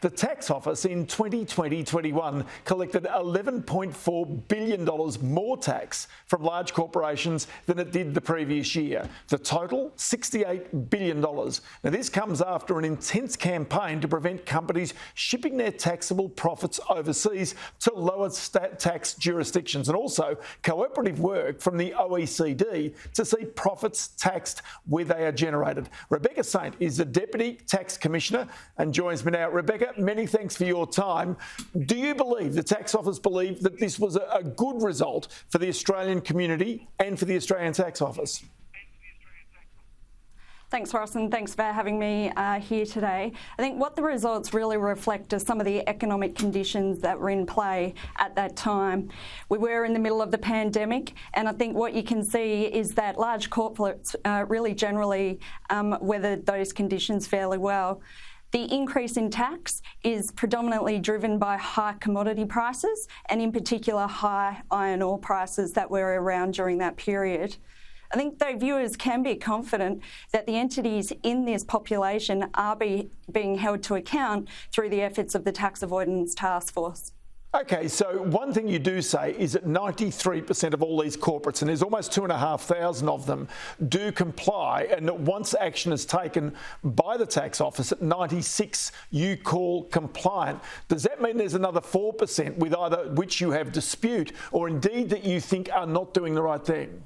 The Tax Office in 2020-21 collected $11.4 billion more tax from large corporations than it did the previous year. The total, $68 billion. Now, this comes after an intense campaign to prevent companies shipping their taxable profits overseas to lower tax jurisdictions, and also cooperative work from the OECD to see profits taxed where they are generated. Rebecca Saint is the Deputy Tax Commissioner and joins me now. Rebecca, many thanks for your time. Do you believe, the Tax Office believe, that this was a good result for the Australian community and for the Australian Tax Office? Thanks, Ross, and thanks for having me here today. I think what the results really reflect are some of the economic conditions that were in play at that time. We were in the middle of the pandemic, and I think what you can see is that large corporates really generally weathered those conditions fairly well. The increase in tax is predominantly driven by high commodity prices and in particular high iron ore prices that were around during that period. I think though viewers can be confident that the entities in this population are being held to account through the efforts of the Tax Avoidance Task Force. OK, so one thing you do say is that 93% of all these corporates, and there's almost 2,500 of them, do comply, and that once action is taken by the Tax Office, at 96 you call compliant. Does that mean there's another 4% with either which you have dispute or indeed that you think are not doing the right thing?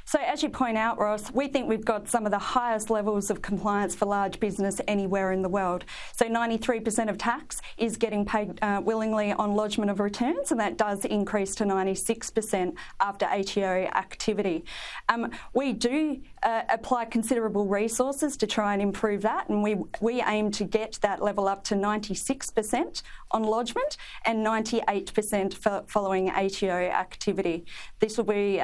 So as you point out, Ross, we think we've got some of the highest levels of compliance for large business anywhere in the world. So 93% of tax is getting paid willingly on lodgement of returns, and that does increase to 96% after ATO activity. We do apply considerable resources to try and improve that, and we aim to get that level up to 96% on lodgement and 98% following ATO activity. This will be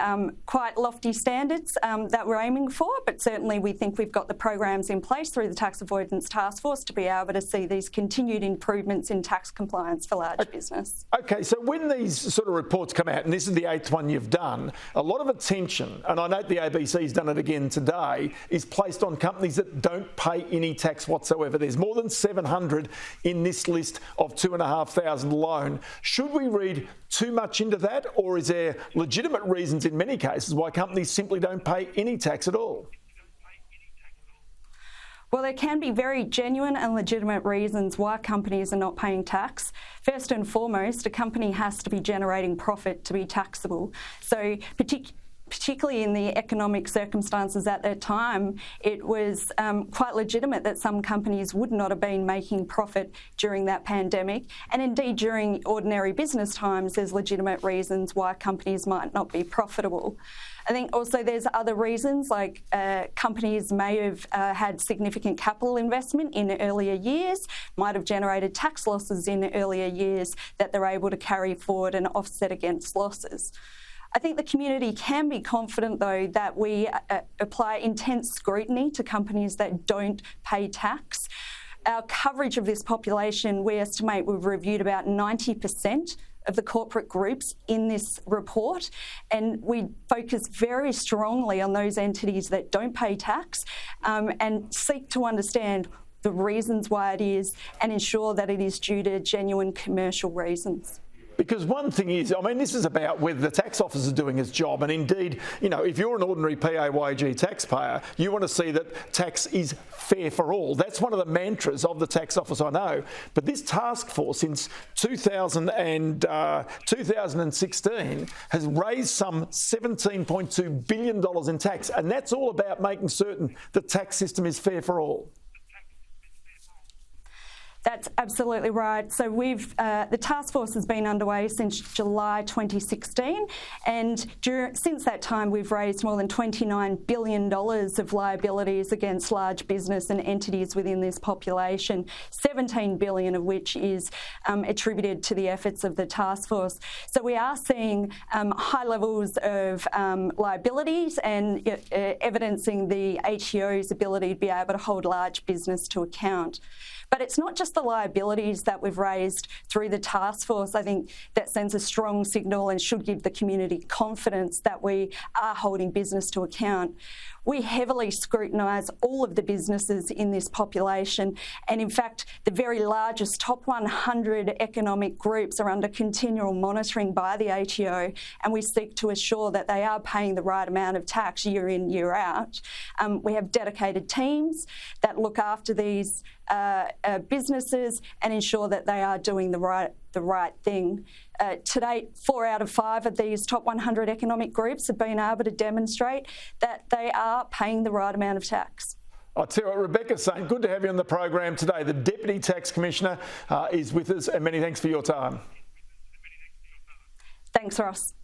quite lofty standards that we're aiming for, but certainly we think we've got the programs in place through the Tax Avoidance Task Force to be able to see these continued improvements in tax compliance for large business. OK, so when these sort of reports come out, and this is the 8th one you've done, a lot of attention, and I note the ABC's done it again today, is placed on companies that don't pay any tax whatsoever. There's more than 700 in this list of 2,500 alone. Should we read too much into that, or is there legitimate reasons in many cases why companies simply don't pay any tax at all? Well, there can be very genuine and legitimate reasons why companies are not paying tax. First and foremost, a company has to be generating profit to be taxable. So particularly in the economic circumstances at that time, it was quite legitimate that some companies would not have been making profit during that pandemic. And indeed, during ordinary business times, there's legitimate reasons why companies might not be profitable. I think also there's other reasons, like companies may have had significant capital investment in earlier years, might have generated tax losses in earlier years that they're able to carry forward and offset against losses. I think the community can be confident, though, that we apply intense scrutiny to companies that don't pay tax. Our coverage of this population, we estimate we've reviewed about 90% of the corporate groups in this report, and we focus very strongly on those entities that don't pay tax and seek to understand the reasons why it is and ensure that it is due to genuine commercial reasons. Because one thing is, I mean, this is about whether the Tax Office is doing its job. And indeed, you know, if you're an ordinary PAYG taxpayer, you want to see that tax is fair for all. That's one of the mantras of the Tax Office, I know. But this task force since 2016 has raised some $17.2 billion in tax. And that's all about making certain the tax system is fair for all. That's absolutely right. So the task force has been underway since July 2016, and since that time we've raised more than $29 billion of liabilities against large business and entities within this population, $17 billion of which is attributed to the efforts of the task force. So we are seeing high levels of liabilities and evidencing the ATO's ability to be able to hold large business to account. But it's not just the liabilities that we've raised through the task force. I think that sends a strong signal and should give the community confidence that we are holding business to account. we heavily scrutinise all of the businesses in this population, and in fact the very largest top 100 economic groups are under continual monitoring by the ATO, and we seek to assure that they are paying the right amount of tax year in, year out. We have dedicated teams that look after these businesses and ensure that they are doing the right thing. To date, 4 out of 5 of these top 100 economic groups have been able to demonstrate that they are paying the right amount of tax. I'll tell you what, Rebecca Saint, good to have you on the program today. The Deputy Tax Commissioner is with us, and many thanks for your time. Thanks, Ross.